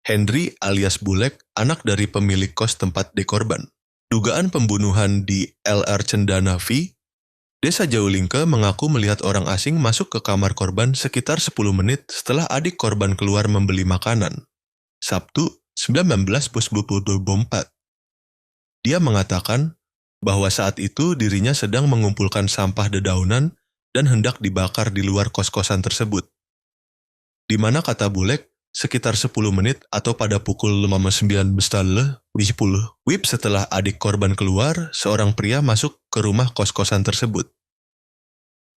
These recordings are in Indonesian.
Henry alias Bulek, anak dari pemilik kos tempat D korban. Dugaan pembunuhan di LR Cendana V, Desa Jaulingke mengaku melihat orang asing masuk ke kamar korban sekitar 10 menit setelah adik korban keluar membeli makanan. Sabtu, 19/24. Dia mengatakan bahwa saat itu dirinya sedang mengumpulkan sampah dedaunan dan hendak dibakar di luar kos-kosan tersebut. Di mana kata Bulek, sekitar 10 menit atau pada pukul 59 WIB setelah adik korban keluar, seorang pria masuk ke rumah kos-kosan tersebut.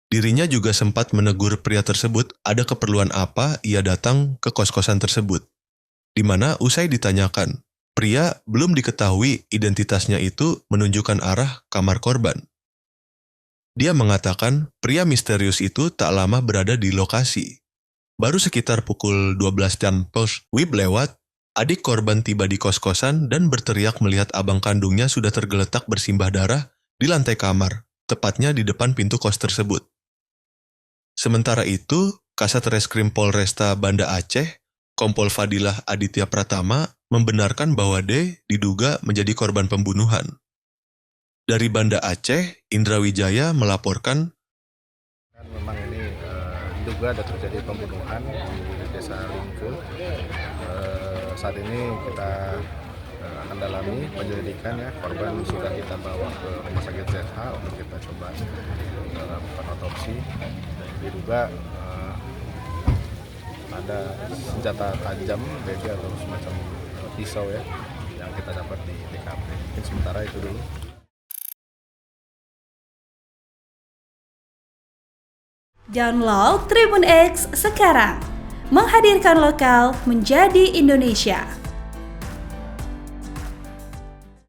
Dirinya juga sempat menegur pria tersebut ada keperluan apa ia datang ke kos-kosan tersebut. Di mana usai ditanyakan, pria belum diketahui identitasnya itu menunjukkan arah kamar korban. Dia mengatakan pria misterius itu tak lama berada di lokasi. Baru sekitar pukul 12 jam WIB lewat, adik korban tiba di kos-kosan dan berteriak melihat abang kandungnya sudah tergeletak bersimbah darah di lantai kamar, tepatnya di depan pintu kos tersebut. Sementara itu, Kasat Reskrim Polresta Banda Aceh, Kompol Fadilah Aditya Pratama, membenarkan bahwa D diduga menjadi korban pembunuhan. Dari Banda Aceh, Indra Wijaya melaporkan memang ini diduga ada terjadi pembunuhan di Desa Lingke. Saat ini kita akan dalami penyelidikan ya. Korban sudah kita bawa ke Rumah Sakit ZH untuk kita coba lakukan otopsi. Diduga ada senjata tajam, BG atau semacam pisau ya yang kita dapat di TKP. Mungkin sementara itu dulu. Download Tribun X sekarang, menghadirkan lokal menjadi Indonesia.